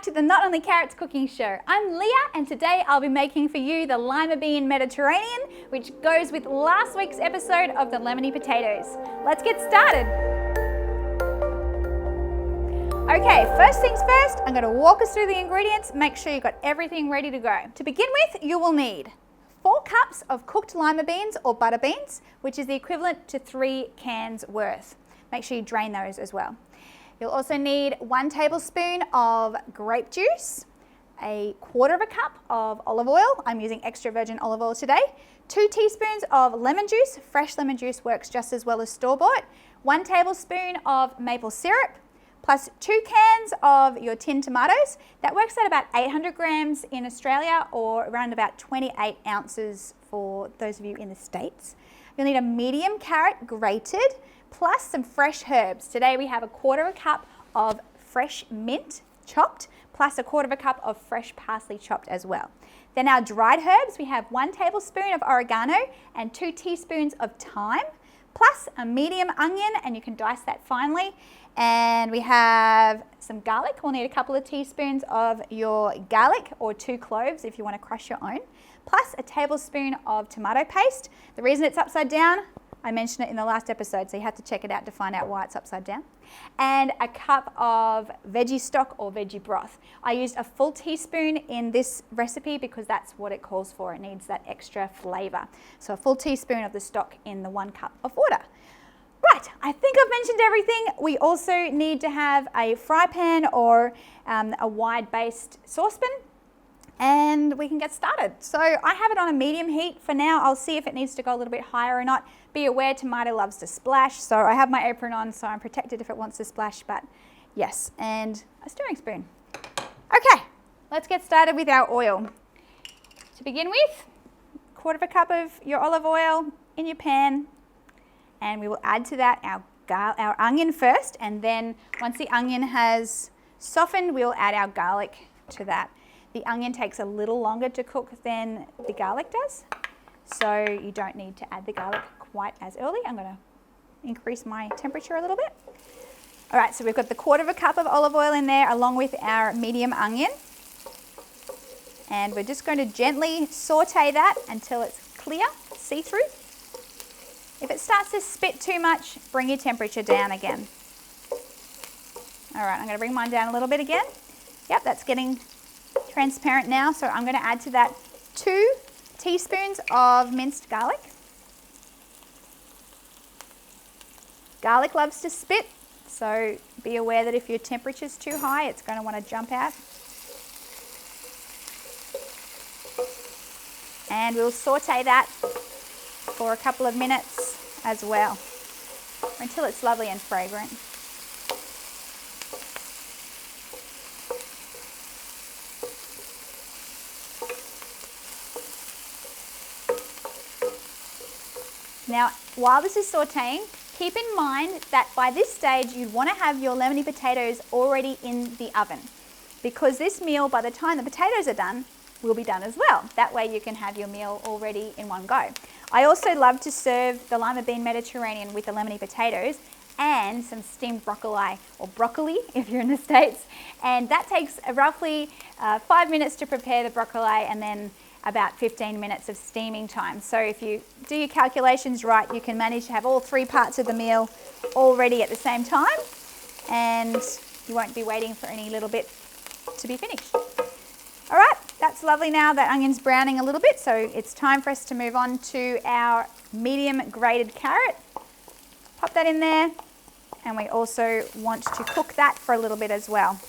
to the Not Only Carrots cooking show. I'm Leah and today I'll be making for you the Lima Bean Mediterranean, which goes with last week's episode of the Lemony Potatoes. Let's get started. Okay, first things first, I'm going to walk us through the ingredients, make sure you've got everything ready to go. To begin with, you will need 4 cups of cooked lima beans or butter beans, which is the equivalent to 3 cans worth. Make sure you drain those as well. You'll also need 1 tablespoon of grape juice, a 1/4 cup of olive oil. I'm using extra virgin olive oil today. 2 teaspoons of lemon juice. Fresh lemon juice works just as well as store-bought. 1 tablespoon of maple syrup, plus 2 cans of your tinned tomatoes. That works out about 800 grams in Australia or around about 28 ounces for those of you in the States. You'll need a medium carrot grated, plus some fresh herbs. Today we have a 1/4 cup of fresh mint chopped, plus a 1/4 cup of fresh parsley chopped as well. Then our dried herbs, we have 1 tablespoon of oregano and 2 teaspoons of thyme, plus a medium onion, and you can dice that finely. And we have some garlic. We'll need a couple of teaspoons of your garlic or 2 cloves if you want to crush your own, plus a tablespoon of tomato paste. The reason it's upside down, I mentioned it in the last episode, so you have to check it out to find out why it's upside down. And a cup of veggie stock or veggie broth. I used a full teaspoon in this recipe because that's what it calls for. It needs that extra flavour. So a full teaspoon of the stock in the 1 cup of water. Right, I think I've mentioned everything. We also need to have a fry pan or a wide-based saucepan, and we can get started. So I have it on a medium heat for now. I'll see if it needs to go a little bit higher or not. Be aware, tomato loves to splash, so I have my apron on so I'm protected if it wants to splash, but yes, and a stirring spoon. Okay, let's get started with our oil. To begin with, 1/4 cup of your olive oil in your pan, and we will add to that our onion first, and then once the onion has softened, we'll add our garlic to that. The onion takes a little longer to cook than the garlic does, so you don't need to add the garlic quite as early. I'm going to increase my temperature a little bit. All right, so we've got the 1/4 cup of olive oil in there along with our medium onion, and we're just going to gently saute that until it's clear, see-through. If it starts to spit too much, bring your temperature down again. All right, I'm going to bring mine down a little bit again. Yep, that's getting transparent now, so I'm going to add to that 2 teaspoons of minced garlic. Garlic loves to spit, so be aware that if your temperature's too high, it's going to want to jump out. And we'll saute that for a couple of minutes as well, until it's lovely and fragrant. Now, while this is sauteing, keep in mind that by this stage you'd want to have your lemony potatoes already in the oven, because this meal, by the time the potatoes are done, will be done as well. That way you can have your meal already in one go. I also love to serve the Lima Bean Mediterranean with the lemony potatoes and some steamed broccoli, or broccoli if you're in the States, and that takes roughly 5 minutes to prepare the broccoli and then about 15 minutes of steaming time. So if you do your calculations right, you can manage to have all 3 parts of the meal all ready at the same time, and you won't be waiting for any little bit to be finished. All right, that's lovely now. That onion's browning a little bit, so it's time for us to move on to our medium grated carrot. Pop that in there, and we also want to cook that for a little bit as well.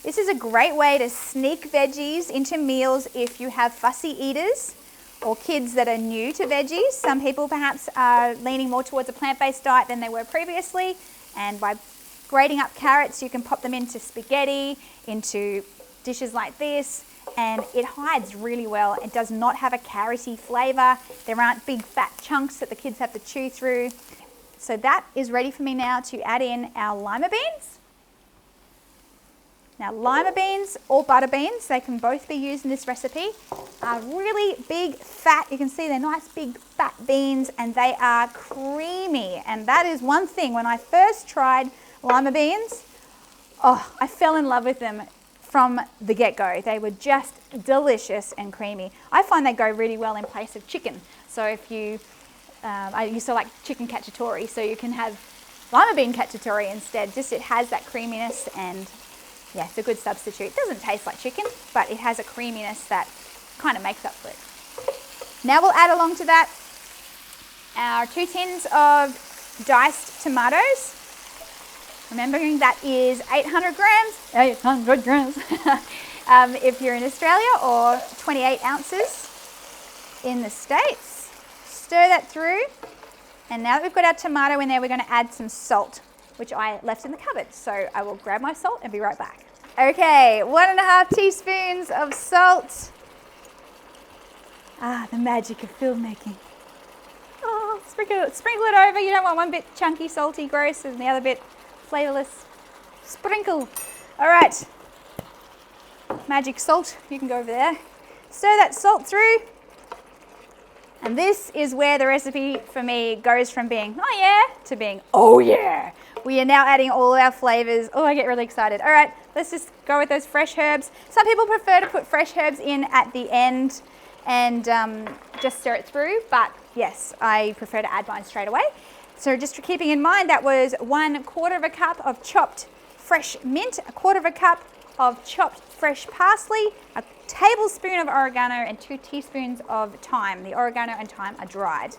This is a great way to sneak veggies into meals if you have fussy eaters or kids that are new to veggies. Some people perhaps are leaning more towards a plant-based diet than they were previously, and by grating up carrots, you can pop them into spaghetti, into dishes like this, and it hides really well. It does not have a carroty flavour. There aren't big fat chunks that the kids have to chew through. So that is ready for me now to add in our lima beans. Now, lima beans or butter beans, they can both be used in this recipe, are really big, fat. You can see they're nice, big, fat beans, and they are creamy. And that is one thing. When I first tried lima beans, Oh, I fell in love with them from the get-go. They were just delicious and creamy. I find they go really well in place of chicken. So if you, I used to like chicken cacciatore, so you can have lima bean cacciatore instead. Just it has that creaminess, and yeah, it's a good substitute. It doesn't taste like chicken, but it has a creaminess that kind of makes up for it. Now we'll add along to that our 2 tins of diced tomatoes. Remembering that is 800 grams, 800 grams if you're in Australia, or 28 ounces in the States. Stir that through, and now that we've got our tomato in there, we're going to add some salt, which I left in the cupboard. So I will grab my salt and be right back. Okay, 1.5 teaspoons of salt. Ah, the magic of filmmaking. Oh, sprinkle it over. You don't want one bit chunky, salty, gross, and the other bit flavorless. Sprinkle. All right. Magic salt. You can go over there. Stir that salt through. And this is where the recipe for me goes from being, oh yeah, to being, oh yeah. We are now adding all our flavors. Oh, I get really excited. All right, let's just go with those fresh herbs. Some people prefer to put fresh herbs in at the end and just stir it through. But yes, I prefer to add mine straight away. So just keeping in mind, that was 1/4 cup of chopped fresh mint, 1/4 cup of chopped fresh parsley, a tablespoon of oregano, and 2 teaspoons of thyme. The oregano and thyme are dried.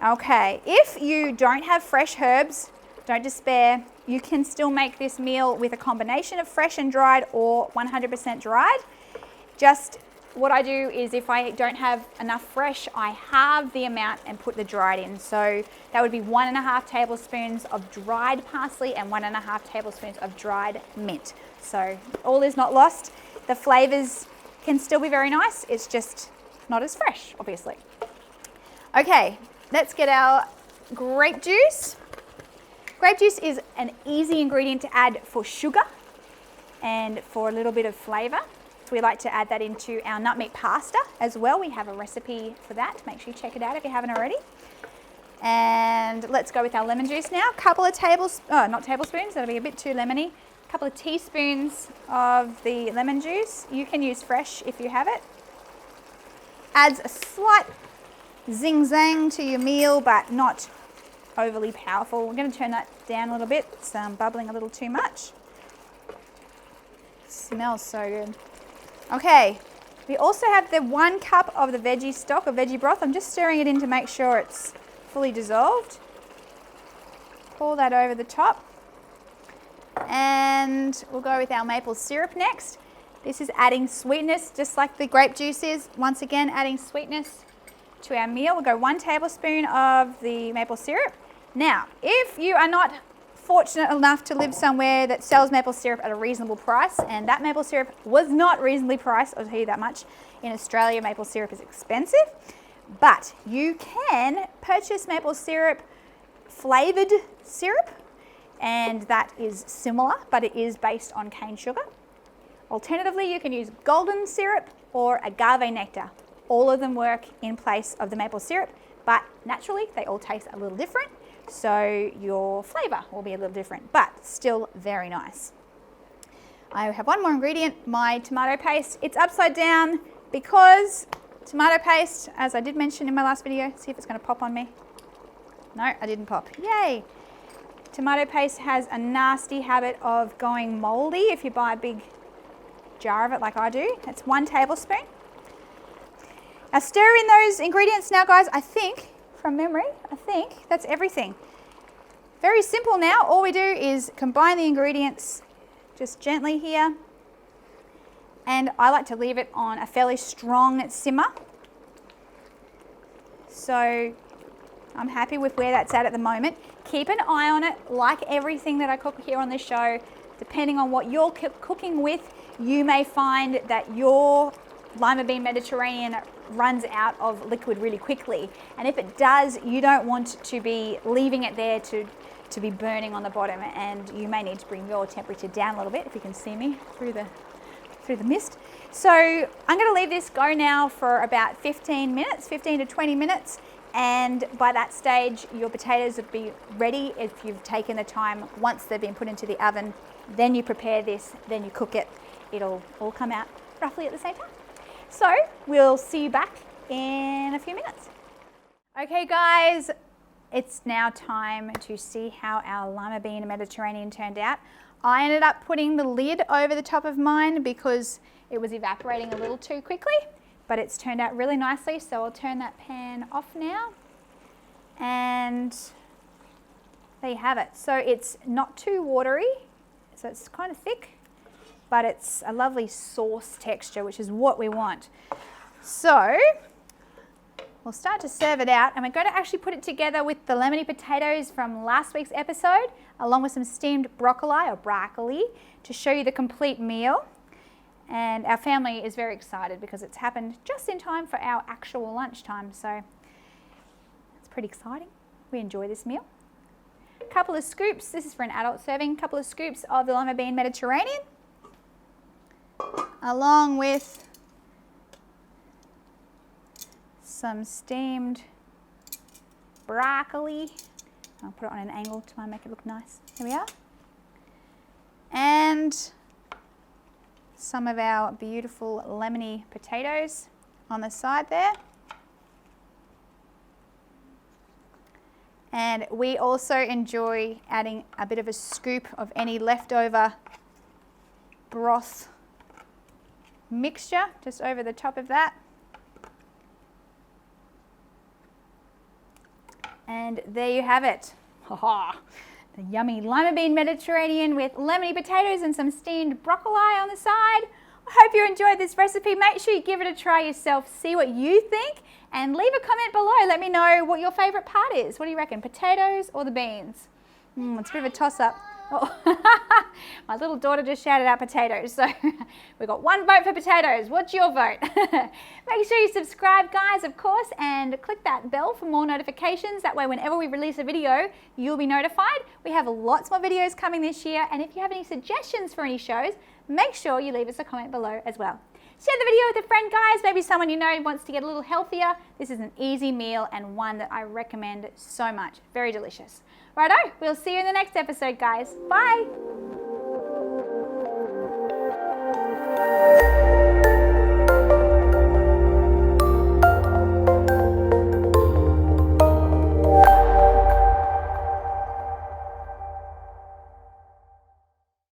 Okay, if you don't have fresh herbs, don't despair. You can still make this meal with a combination of fresh and dried or 100% dried. Just what I do is, if I don't have enough fresh, I halve the amount and put the dried in. So that would be 1.5 tablespoons of dried parsley and 1.5 tablespoons of dried mint. So all is not lost. The flavors can still be very nice. It's just not as fresh, obviously. Okay, let's get our grape juice. Grape juice is an easy ingredient to add for sugar and for a little bit of flavor. We like to add that into our nut meat pasta as well. We have a recipe for that. Make sure you check it out if you haven't already. And let's go with our lemon juice now. Couple of not tablespoons, that'll be a bit too lemony. A couple of teaspoons of the lemon juice. You can use fresh if you have it. Adds a slight zing-zang to your meal, but not overly powerful. We're going to turn that down a little bit. It's bubbling a little too much. Smells so good. Okay, we also have the 1 cup of the veggie stock or veggie broth. I'm just stirring it in to make sure it's fully dissolved. Pour that over the top. And we'll go with our maple syrup next. This is adding sweetness, just like the grape juice is. Once again, adding sweetness to our meal. We'll go 1 tablespoon of the maple syrup. Now, if you are not fortunate enough to live somewhere that sells maple syrup at a reasonable price, and that maple syrup was not reasonably priced, I'll tell you that much. In Australia, maple syrup is expensive, but you can purchase maple syrup flavored syrup, and that is similar, but it is based on cane sugar. Alternatively, you can use golden syrup or agave nectar. All of them work in place of the maple syrup, but naturally they all taste a little different. So your flavor will be a little different, but still very nice. I have one more ingredient, my tomato paste. It's upside down because tomato paste, as I did mention in my last video, see if it's going to pop on me. No, I didn't pop. Yay! Tomato paste has a nasty habit of going moldy if you buy a big jar of it like I do. That's 1 tablespoon. Now stir in those ingredients now, guys. I think, from memory, I think that's everything. Very simple now. All we do is combine the ingredients just gently here. And I like to leave it on a fairly strong simmer. So I'm happy with where that's at the moment. Keep an eye on it, like everything that I cook here on this show. Depending on what you're cooking with, you may find that your Lima Bean Mediterranean runs out of liquid really quickly. And if it does, you don't want to be leaving it there to be burning on the bottom, and you may need to bring your temperature down a little bit, if you can see me through the mist. So I'm going to leave this go now for about 15 minutes, 15 to 20 minutes. And by that stage, your potatoes would be ready if you've taken the time once they've been put into the oven. Then you prepare this, then you cook it. It'll all come out roughly at the same time. So we'll see you back in a few minutes. Okay guys, it's now time to see how our Lima Bean Mediterranean turned out. I ended up putting the lid over the top of mine because it was evaporating a little too quickly, but it's turned out really nicely. So I'll turn that pan off now. And there you have it. So it's not too watery, so it's kind of thick, but it's a lovely sauce texture, which is what we want. So we'll start to serve it out, and we're going to actually put it together with the lemony potatoes from last week's episode, along with some steamed broccoli to show you the complete meal. And our family is very excited because it's happened just in time for our actual lunchtime, so it's pretty exciting. We enjoy this meal. A couple of scoops, this is for an adult serving, a couple of scoops of the Lima Bean Mediterranean, along with some steamed broccoli. I'll put it on an angle to make it look nice. Here we are. And some of our beautiful lemony potatoes on the side there. And we also enjoy adding a bit of a scoop of any leftover broth mixture just over the top of that. And there you have it. The yummy Lima Bean Mediterranean with lemony potatoes and some steamed broccoli on the side. I hope you enjoyed this recipe. Make sure you give it a try yourself, see what you think, and leave a comment below. Let me know what your favourite part is. What do you reckon, potatoes or the beans? It's a bit of a toss-up. Oh. My little daughter just shouted out potatoes, so we got one vote for potatoes. What's your vote? Make sure you subscribe, guys, of course, and click that bell for more notifications. That way, whenever we release a video, you'll be notified. We have lots more videos coming this year, and if you have any suggestions for any shows, make sure you leave us a comment below as well. Share the video with a friend, guys. Maybe someone you know wants to get a little healthier. This is an easy meal and one that I recommend so much. Very delicious. Righto, we'll see you in the next episode, guys. Bye.